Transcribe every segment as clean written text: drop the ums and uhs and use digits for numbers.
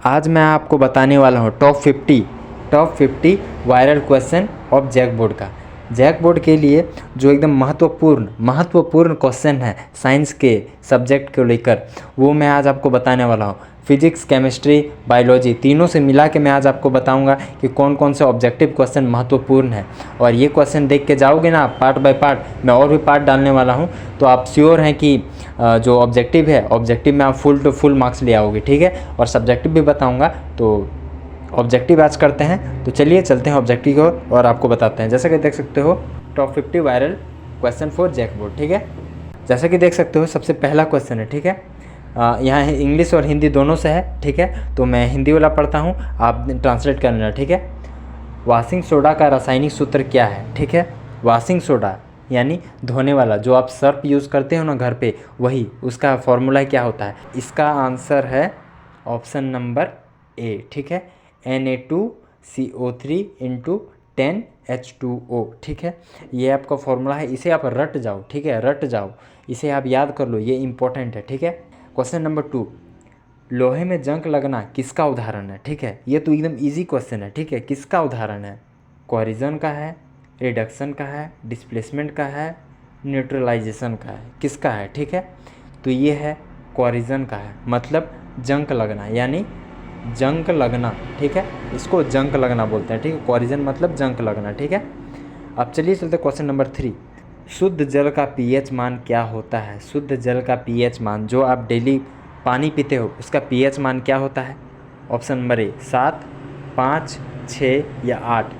आज मैं आपको बताने वाला हूँ top 50 viral question of JAC board का। जैक बोर्ड के लिए जो एकदम महत्वपूर्ण क्वेश्चन है साइंस के सब्जेक्ट को लेकर, वो मैं आज आपको बताने वाला हूँ। फिजिक्स, केमिस्ट्री, बायोलॉजी तीनों से मिला के मैं आज आपको बताऊंगा कि कौन कौन से ऑब्जेक्टिव क्वेश्चन महत्वपूर्ण है। और ये क्वेश्चन देख के जाओगे ना पार्ट बाय पार्ट, मैं और भी पार्ट डालने वाला हूँ, तो आप श्योर हैं कि जो ऑब्जेक्टिव है ऑब्जेक्टिव में आप फुल मार्क्स ले आओगे। ठीक है, और सब्जेक्टिव भी बताऊँगा। तो ऑब्जेक्टिव आज करते हैं, तो चलिए चलते हैं ऑब्जेक्टिव को और आपको बताते हैं। जैसा कि देख सकते हो top 50 viral question for JAC board. ठीक है, जैसा कि देख सकते हो सबसे पहला क्वेश्चन है। ठीक है, यहाँ इंग्लिश और हिंदी दोनों से है। ठीक है, तो मैं हिंदी वाला पढ़ता हूँ, आप ट्रांसलेट कर लेना। ठीक है, वॉशिंग सोडा का रासायनिक सूत्र क्या है? ठीक है, वॉशिंग सोडा यानी धोने वाला, जो आप सर्फ यूज़ करते हो ना घर पे, वही उसका फॉर्मूला क्या होता है? इसका आंसर है ऑप्शन नंबर ए। ठीक है, Na2CO3 इंटू 10H2O। ठीक है, ये आपका फॉर्मूला है, इसे आप रट जाओ। ठीक है, रट जाओ, इसे आप याद कर लो, ये इंपॉर्टेंट है। ठीक है, क्वेश्चन नंबर 2, लोहे में जंग लगना किसका उदाहरण है? ठीक है, ये तो एकदम इजी क्वेश्चन है। ठीक है, किसका उदाहरण है? कोरिजन का है, रिडक्शन का है, डिस्प्लेसमेंट का है, न्यूट्रलाइजेशन का है, किसका है? ठीक है, तो ये है कोरिजन का है, मतलब जंग लगना यानी जंग लगना। ठीक है, इसको जंग लगना बोलते हैं। ठीक है, कोरिजन मतलब जंग लगना। ठीक है, अब चलिए चलते क्वेश्चन नंबर 3, शुद्ध जल का पीएच मान क्या होता है? शुद्ध जल का पीएच मान, जो आप डेली पानी पीते हो, उसका पीएच मान क्या होता है? ऑप्शन नंबर ए 7, 5, 6 या 8।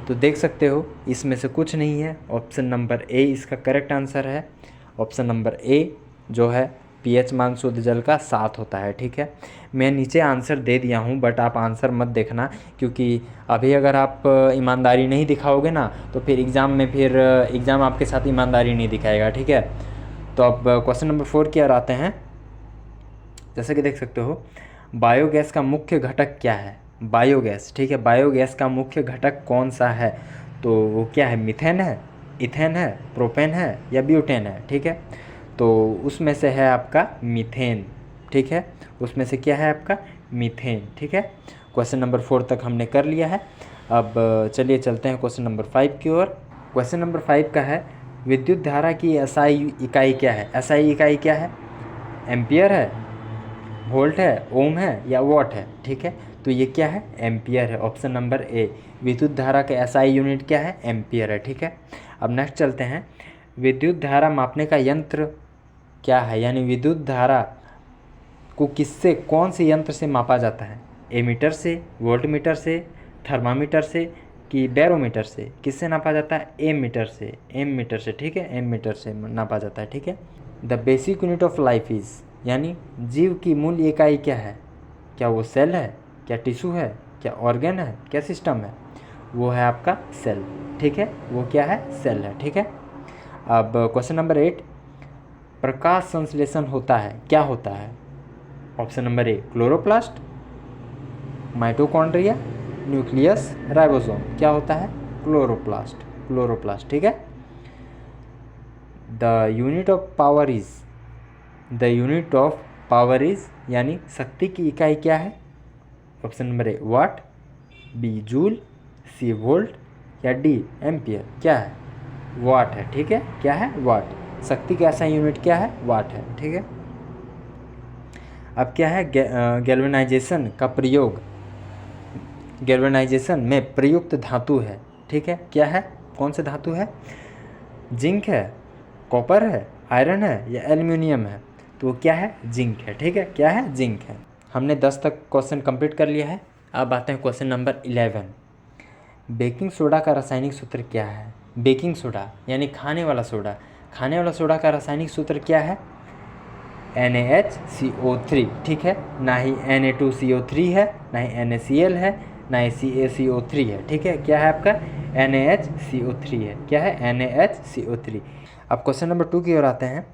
तो देख सकते हो इसमें से कुछ नहीं है, ऑप्शन नंबर ए इसका करेक्ट आंसर है। ऑप्शन नंबर ए जो है पीएच मान शुद्ध जल का 7 होता है। ठीक है, मैं नीचे आंसर दे दिया हूँ, बट आप आंसर मत देखना, क्योंकि अभी अगर आप ईमानदारी नहीं दिखाओगे ना, तो फिर एग्ज़ाम आपके साथ ईमानदारी नहीं दिखाएगा। ठीक है, तो अब क्वेश्चन नंबर 4 की ओर आते हैं। जैसे कि देख सकते हो बायोगैस का मुख्य घटक क्या है? बायोगैस, ठीक है, बायोगैस का मुख्य घटक कौन सा है? तो वो क्या है? मीथेन है, इथेन है, प्रोपेन है या ब्यूटेन है? ठीक है, तो उसमें से है आपका मीथेन। ठीक है, उसमें से क्या है आपका? मीथेन। ठीक है, क्वेश्चन नंबर 4 तक हमने कर लिया है। अब चलिए चलते हैं क्वेश्चन नंबर 5 की ओर। क्वेश्चन नंबर 5 का है, विद्युत धारा की एसआई इकाई क्या है? एसआई इकाई क्या है? एम्पियर है, वोल्ट है, ओम है या वॉट है? ठीक है, तो ये क्या है? एम्पियर है, ऑप्शन नंबर ए। विद्युत धारा का एसआई यूनिट क्या है? एम्पियर है। ठीक है, अब नेक्स्ट चलते हैं, विद्युत धारा मापने का यंत्र क्या है? यानी विद्युत धारा को किससे, कौन से यंत्र से मापा जाता है? एमीटर से, वोल्टमीटर से, थर्मामीटर से कि बैरोमीटर से? किससे नापा जाता है? एम मीटर से। ठीक है, एम मीटर से नापा जाता है। ठीक है, the basic unit of life is, यानी जीव की मूल इकाई क्या है? क्या वो सेल है, क्या टिश्यू है, क्या ऑर्गन है, क्या सिस्टम है? वो है आपका सेल। ठीक है, वो क्या है? सेल है। ठीक है, अब क्वेश्चन नंबर 8, प्रकाश संश्लेषण होता है, क्या होता है? Option number A chloroplast, mitochondria, nucleus, ribosome. क्या होता है? क्लोरोप्लास्ट। ठीक है, the unit of power is यानी शक्ति की इकाई क्या है? Option number A watt, B joule, C volt या डी एम्पियर? क्या है? वाट है। ठीक है, क्या है? वाट। शक्ति का ऐसा यूनिट क्या है? वाट है। ठीक है, अब क्या है? गैल्वेनाइजेशन का प्रयोग, गैल्वेनाइजेशन में प्रयुक्त धातु है। ठीक है, क्या है? कौन से धातु है? जिंक है, कॉपर है, आयरन है या एल्युमिनियम है? तो क्या है? जिंक है। ठीक है, क्या है? जिंक है। हमने 10 तक क्वेश्चन कंप्लीट कर लिया है। अब आते हैं क्वेश्चन नंबर 11, बेकिंग सोडा का रासायनिक सूत्र क्या है? बेकिंग सोडा यानी खाने वाला सोडा का रासायनिक सूत्र क्या है? NaHCO3। ठीक है, ना ही Na2CO3 है, ना ही NaCl है, ना ही CaCO3 है। ठीक है, क्या है आपका? NaHCO3 है। क्या है? NaHCO3। अब क्वेश्चन नंबर 2 की ओर आते हैं,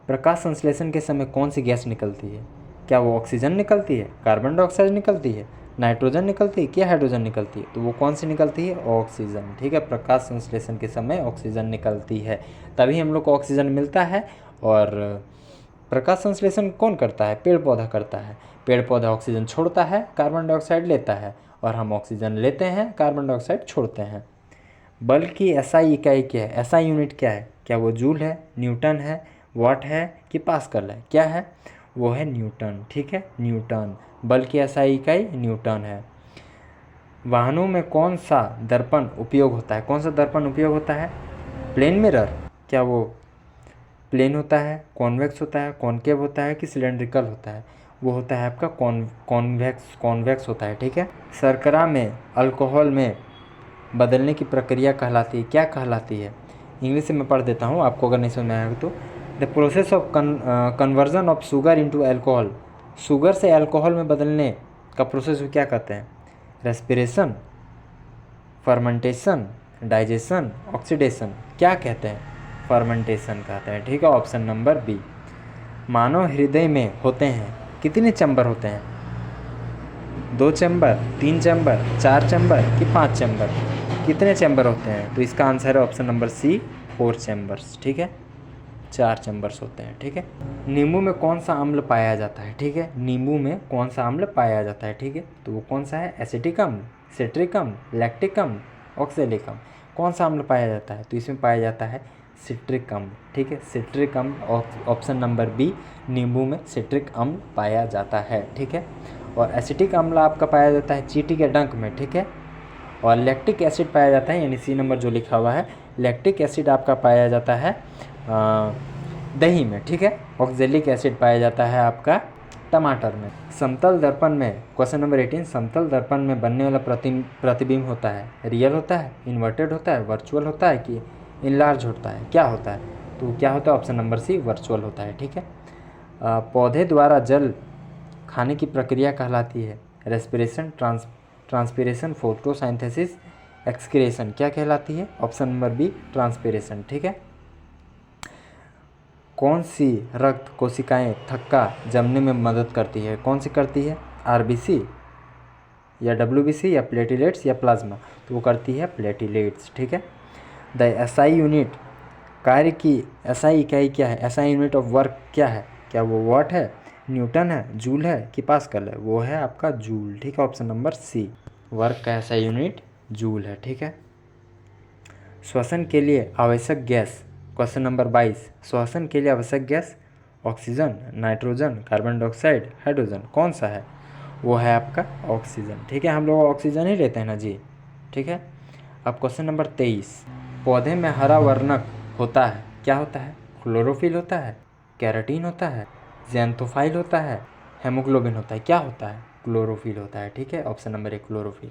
प्रकाश संश्लेषण के समय कौन सी गैस निकलती है? क्या वो ऑक्सीजन निकलती है, कार्बन डाइऑक्साइड निकलती है, नाइट्रोजन निकलती है, क्या हाइड्रोजन निकलती है? तो वो कौन सी निकलती है? ऑक्सीजन। ठीक है, प्रकाश संश्लेषण के समय ऑक्सीजन निकलती है, तभी हम लोग को ऑक्सीजन मिलता है। और प्रकाश संश्लेषण कौन करता है? पेड़ पौधा करता है। पेड़ पौधा ऑक्सीजन छोड़ता है, कार्बन डाइऑक्साइड लेता है, और हम ऑक्सीजन लेते हैं, कार्बन डाइऑक्साइड छोड़ते हैं। बल की एसआई इकाई क्या है, एसआई यूनिट क्या है? क्या वो जूल है, न्यूटन है, वाट है कि पास्कल है? क्या है? वो है न्यूटन। ठीक है, न्यूटन। बल की एसआई इकाई न्यूटन है। वाहनों में कौन सा दर्पण उपयोग होता है? कौन सा दर्पण उपयोग होता है? Plane mirror. क्या वो प्लेन होता है, कॉन्वेक्स होता है, कॉनकेव होता है कि सिलेंड्रिकल होता है? वो होता है आपका कॉन्वेक्स होता है। ठीक है। शर्करा में अल्कोहल में बदलने की प्रक्रिया कहलाती है, क्या कहलाती है? इंग्लिश से मैं पढ़ देता हूँ आपको अगर नहीं समझ में आएगा तो। The process of conversion of sugar into alcohol. Sugar से अल्कोहल में बदलने का प्रोसेस को क्या कहते हैं? Respiration, fermentation, digestion, oxidation. क्या कहते हैं? फर्मेंटेशन कहते हैं। ठीक है, ऑप्शन नंबर बी। मानव हृदय में होते हैं कितने चैम्बर होते हैं? 2 चैम्बर, 3 चैम्बर, 4 चैम्बर कि 5 चैम्बर? कितने चैम्बर होते हैं? तो इसका आंसर है ऑप्शन नंबर सी, 4 चैम्बर्स। ठीक है, 4 चैम्बर्स होते हैं। ठीक है। नींबू में कौन सा अम्ल पाया जाता है? ठीक है, नींबू में कौन सा अम्ल पाया जाता है? ठीक है, तो वो कौन सा है? एसिटिक अम्ल, सिट्रिक अम्ल, लैक्टिक अम्ल, ऑक्सैलिक अम्ल। कौन सा अम्ल पाया जाता है? तो इसमें पाया जाता है सिट्रिक अम्ल। ठीक है, सिट्रिक अम्ल, ऑप्शन नंबर बी, नींबू में सिट्रिक अम्ल पाया जाता है। ठीक है। और एसिटिक अम्ल आपका पाया जाता है चींटी के डंक में। ठीक है। और लैक्टिक एसिड पाया जाता है, यानी सी नंबर जो लिखा हुआ है, लैक्टिक एसिड आपका पाया जाता है दही में। ठीक है। ऑक्जेलिक एसिड पाया जाता है आपका टमाटर में। समतल दर्पण में, क्वेश्चन नंबर 18, समतल दर्पण में बनने वाला प्रतिबिंब होता है, रियल होता है, इन्वर्टेड होता है, वर्चुअल होता है कि इनलार्ज होता है? क्या होता है? तो क्या होता है? ऑप्शन नंबर सी, वर्चुअल होता है। ठीक है। पौधे द्वारा जल खाने की प्रक्रिया कहलाती है रेस्पिरेशन, ट्रांसपिरेशन, फोटोसिंथेसिस, एक्सक्रिएशन। क्या कहलाती है? Option number B, transpiration. ठीक है। कौन सी रक्त कोशिकाएं थक्का जमने में मदद करती है? कौन सी करती है? आरबीसी या डब्ल्यूबीसी या प्लेटिलेट्स या प्लाज्मा? तो वो करती है प्लेटिलेट्स। ठीक है। द एसआई यूनिट, कार्य की एसआई इकाई क्या है? एसआई यूनिट ऑफ वर्क क्या है? क्या वो वाट है, न्यूटन है, जूल है कि पास्कल है? वो है आपका जूल। ठीक है, ऑप्शन नंबर सी, वर्क का एसआई यूनिट जूल है। ठीक है। श्वसन के लिए आवश्यक गैस, क्वेश्चन नंबर 22, श्वसन के लिए आवश्यक gas oxygen, nitrogen, carbon dioxide, hydrogen. कौन सा है? वो है आपका ऑक्सीजन। ठीक है, हम लोग ऑक्सीजन ही लेते हैं ना जी। ठीक है। अब क्वेश्चन नंबर 23, पौधे में हरा वर्णक होता है, क्या होता है? क्लोरोफिल होता है, कैराटीन होता है, ज़ैंथोफाइल होता है, हेमोग्लोबिन होता है? क्या होता है? क्लोरोफिल होता है। ठीक है, ऑप्शन नंबर 1, क्लोरोफिल।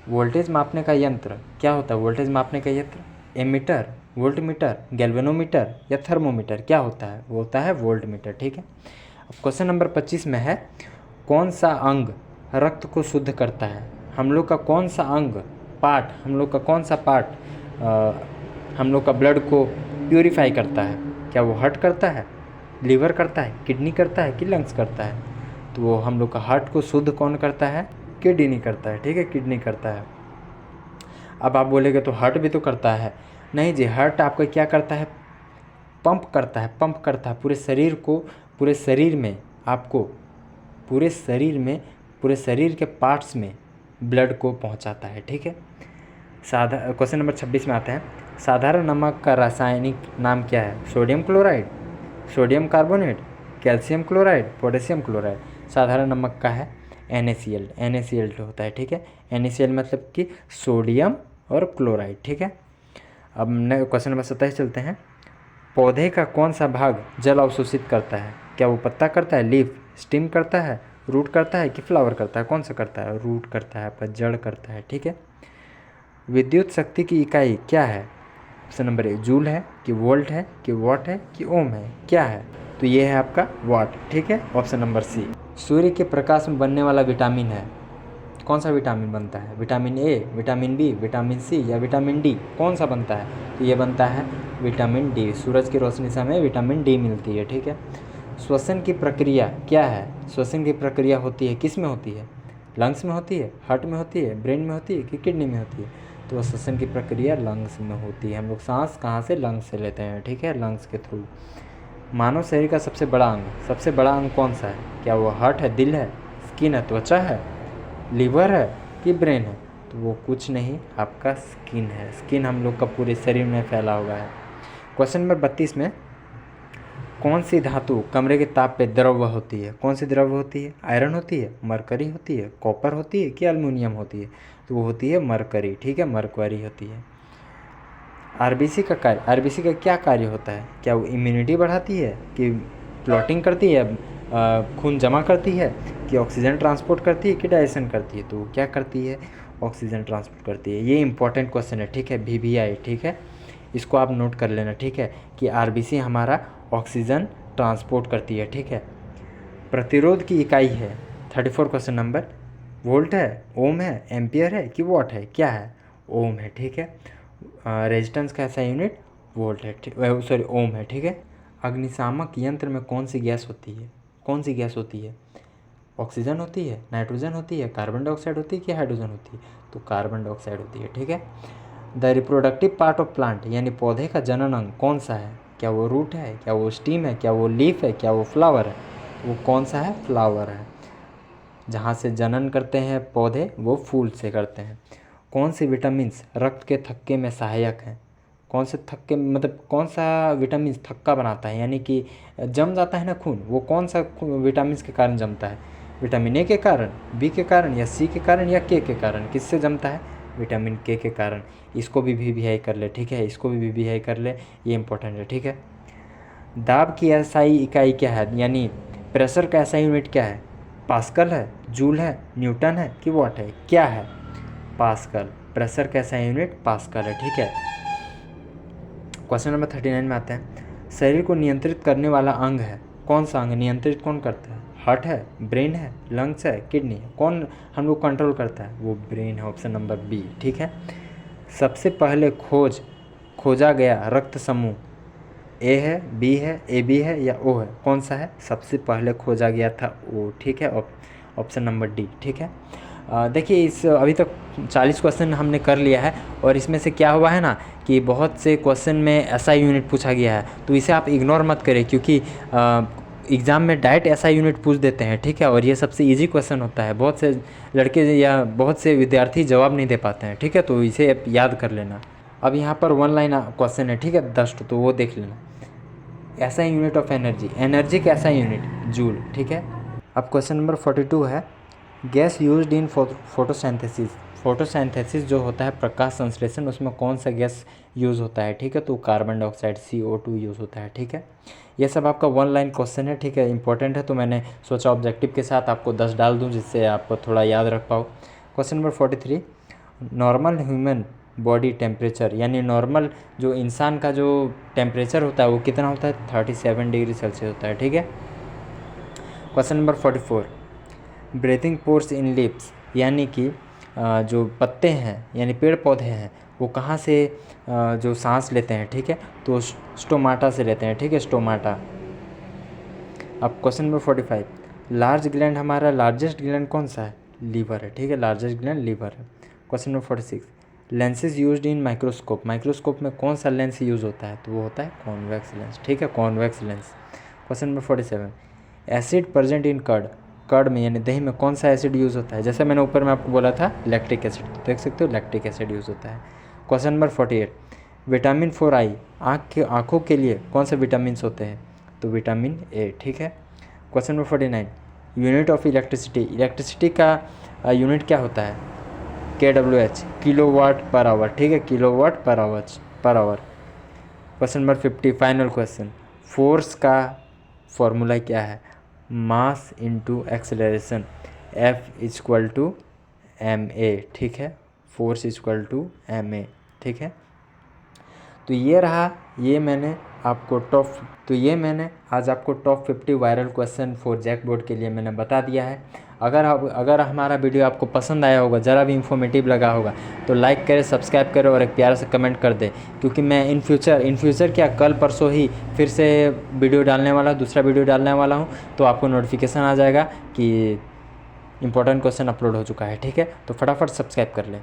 वोल्टेज मापने का यंत्र क्या होता है? वोल्टेज मापने का यंत्र एमीटर, वोल्टमीटर, गैल्वेनोमीटर या थर्मोमीटर? क्या होता है? वो होता है वोल्टमीटर। ठीक है। अब क्वेश्चन नंबर 25 में है, कौन सा अंग रक्त को शुद्ध करता है? हम लोग का कौन सा अंग, पार्ट, हम लोग का कौन सा पार्ट हम लोग का ब्लड को प्यूरिफाई करता है? क्या वो हार्ट करता है, लीवर करता है, किडनी करता है कि लंग्स करता है? तो वो हम लोग का हार्ट को शुद्ध कौन करता है? किडनी करता है। ठीक है, किडनी करता है। अब आप बोलेंगे तो हार्ट भी तो करता है। नहीं जी, हार्ट आपका क्या करता है? पंप करता है, पंप करता है पूरे शरीर को, पूरे शरीर में आपको, पूरे शरीर के पार्ट्स में ब्लड को पहुंचाता है। ठीक है। क्वेश्चन नंबर 26 में आते हैं, साधारण नमक का रासायनिक नाम क्या है? Sodium chloride, sodium carbonate, calcium chloride, potassium chloride? साधारण नमक का है NaCl होता है। ठीक है, NaCl मतलब कि सोडियम और क्लोराइड। ठीक है। अब क्वेश्चन नंबर 27 चलते हैं, पौधे का कौन सा भाग जल अवशोषित करता है? क्या वो पत्ता करता है, लीफ, स्टिम करता है, रूट करता है कि फ्लावर करता है? कौन सा करता है? रूट करता है, आपका जड़ करता है। ठीक है। विद्युत शक्ति की इकाई क्या है? ऑप्शन नंबर 1, जूल है कि वोल्ट है कि वाट है कि ओम है? क्या है? तो ये है आपका वाट। ठीक है, ऑप्शन नंबर सी। सूर्य के प्रकाश में बनने वाला विटामिन है, कौन सा विटामिन बनता है? Vitamin A, vitamin B, vitamin C या विटामिन डी? कौन सा बनता है? तो ये बनता है विटामिन डी। सूरज की रोशनी से हमें विटामिन डी मिलती है। ठीक है। श्वसन की प्रक्रिया क्या है? श्वसन की प्रक्रिया होती है, किस में होती है? लंग्स में होती है, हार्ट में होती है, ब्रेन में होती है कि किडनी में होती है? तो श्वसन की प्रक्रिया लंग्स में होती है। हम लोग सांस कहाँ से? लंग्स से लेते हैं। ठीक है, लंग्स के थ्रू। मानव शरीर का सबसे बड़ा अंग कौन सा है? क्या वो हार्ट है, दिल है, स्किन है, त्वचा है, लीवर है कि ब्रेन है? तो वो कुछ नहीं, आपका स्किन है। स्किन हम लोग का पूरे शरीर में फैला हुआ है। क्वेश्चन नंबर 32 में कौन सी धातु कमरे के ताप पे द्रव्य होती है? कौन सी द्रव्य होती है? आयरन होती है, मरकरी होती है, कॉपर होती है कि एल्युमिनियम होती है? तो वो होती है मरकरी, ठीक है, मरकरी होती है। आरबीसी का कार्य, आरबीसी का क्या कार्य होता है? क्या वो इम्यूनिटी बढ़ाती है कि क्लॉटिंग करती है, खून जमा करती है, कि ऑक्सीजन ट्रांसपोर्ट करती है कि डाइजेशन करती है? तो वो क्या करती है? ऑक्सीजन ट्रांसपोर्ट करती है। ये इंपॉर्टेंट क्वेश्चन है, ठीक है, VVI, ठीक है, इसको आप नोट कर लेना, ठीक है, कि आरबीसी हमारा ऑक्सीजन ट्रांसपोर्ट करती है, ठीक है। प्रतिरोध की इकाई है 34 क्वेश्चन नंबर, वोल्ट है, ओम है, एम्पियर है कि वॉट है? क्या है? ओम है, ठीक है। रेजिस्टेंस का ऐसा यूनिट वोल्ट है, ठीक, सॉरी ओम है, ठीक है। अग्निशामक यंत्र में कौन सी गैस होती है? कौन सी गैस होती है? ऑक्सीजन होती है, नाइट्रोजन होती है, कार्बन डाइऑक्साइड होती है कि हाइड्रोजन होती है? तो कार्बन डाइऑक्साइड होती है, ठीक है। The reproductive part of plant यानी पौधे का जनन अंग कौन सा है? क्या वो रूट है, क्या वो स्टीम है, क्या वो लीफ है, क्या वो फ्लावर है? वो कौन सा है? फ्लावर है। जहाँ से जनन करते हैं पौधे वो फूल से करते हैं। कौन सी विटामिन्स रक्त के थक्के में सहायक हैं? कौन से थक्के, मतलब कौन सा विटामिन थक्का बनाता है, यानी कि जम जाता है ना खून, वो कौन सा विटामिन के कारण जमता है? विटामिन ए के कारण, बी के कारण, या सी के कारण, या के कारण? किससे जमता है? विटामिन के कारण। इसको भी VVI कर ले, ठीक है, इसको भी VVI कर ले, ये इंपॉर्टेंट है, ठीक है। दाब की एसआई इकाई क्या है, यानी प्रेशर का एसआई यूनिट क्या है? पास्कल है, जूल है, न्यूटन है कि वॉट है? क्या है? पास्कल। प्रेशर का एसआई यूनिट पास्कल है, ठीक है। क्वेश्चन नंबर 39 में आते हैं। शरीर को नियंत्रित करने वाला अंग है, कौन सा अंग नियंत्रित कौन करता है? हार्ट है, ब्रेन है, लंग्स है, किडनी है? कौन हम लोग कंट्रोल करता है? वो ब्रेन है, ऑप्शन नंबर बी, ठीक है। सबसे पहले खोजा गया रक्त समूह ए है, बी है, AB है या O है? कौन सा है? सबसे पहले खोजा गया था O, ठीक है, ऑप्शन नंबर डी, ठीक है। देखिए इस अभी तक 40 क्वेश्चन हमने कर लिया है, और इसमें से क्या हुआ है ना कि बहुत से क्वेश्चन में ऐसा यूनिट पूछा गया है, तो इसे आप इग्नोर मत करें, क्योंकि एग्ज़ाम में डायरेक्ट ऐसा यूनिट पूछ देते हैं, ठीक है, और ये सबसे इजी क्वेश्चन होता है। बहुत से लड़के या बहुत से विद्यार्थी जवाब नहीं दे पाते हैं, ठीक है, तो इसे आप याद कर लेना। अब यहाँ पर 1 लाइन क्वेश्चन है, ठीक है, 10, तो वो देख लेना। ऐसा यूनिट ऑफ एनर्जी, एनर्जी का ऐसा यूनिट जूल, ठीक है। अब क्वेश्चन नंबर 42 है, gas used in photosynthesis. Photosynthesis जो होता है प्रकाश संश्लेषण, उसमें कौन सा गैस यूज़ होता है? ठीक है, तो कार्बन डाइऑक्साइड CO2 यूज़ होता है, ठीक है। ये सब आपका 1 लाइन क्वेश्चन है, ठीक है, इंपॉर्टेंट है, तो मैंने सोचा ऑब्जेक्टिव के साथ आपको 10 डाल दूं, जिससे आप थोड़ा याद रख पाओ। Question number 43, normal human body temperature, यानी नॉर्मल जो इंसान का जो टेम्परेचर होता है वो कितना होता है? 37 डिग्री सेल्सियस होता है, ठीक है। क्वेश्चन नंबर 44, ब्रीथिंग पोर्स इन लिप्स, यानी कि जो पत्ते हैं यानी पेड़ पौधे हैं वो कहाँ से जो सांस लेते हैं, ठीक है, तो स्टोमाटा से लेते हैं, ठीक है, स्टोमाटा। अब क्वेश्चन नंबर 45, लार्ज ग्लैंड, हमारा लार्जेस्ट ग्लैंड कौन सा है? लीवर है, ठीक है, लार्जेस्ट ग्लैंड लीवर है। Question number 46, lenses used in microscope, microscope में कौन सा लेंस यूज़ होता है? तो वो होता है कॉन्वेक्स लेंस, ठीक है, convex lens. Question number 47, acid present in curd में यानी दही में कौन सा एसिड यूज़ होता है? जैसे मैंने ऊपर में आपको बोला था लैक्टिक एसिड, देख सकते हो लैक्टिक एसिड यूज़ होता है। क्वेश्चन नंबर 48, विटामिन 4 आई, आँखों के लिए कौन से विटामिन्स होते हैं? तो विटामिन ए, ठीक है। Question number 49, unit of electricity, electricity का यूनिट क्या होता है? KWH, किलोवाट पर आवर, ठीक है, kilowatt per hour. Question number 50, final question, force का फॉर्मूला क्या है? मास इंटू एक्सेलरेशन, F=ma, ठीक है, फोर्स =ma, ठीक है। तो ये रहा, ये मैंने आज आपको top 50 viral question for JAC board के लिए मैंने बता दिया है। अगर हमारा वीडियो आपको पसंद आया होगा, ज़रा भी इन्फॉर्मेटिव लगा होगा, तो लाइक करें, सब्सक्राइब करें और एक प्यारा सा कमेंट कर दें, क्योंकि मैं इन फ्यूचर क्या कल परसों ही फिर से दूसरा वीडियो डालने वाला हूँ, तो आपको नोटिफिकेशन आ जाएगा कि इम्पोर्टेंट क्वेश्चन अपलोड हो चुका है, ठीक है। तो फटाफट सब्सक्राइब कर लें।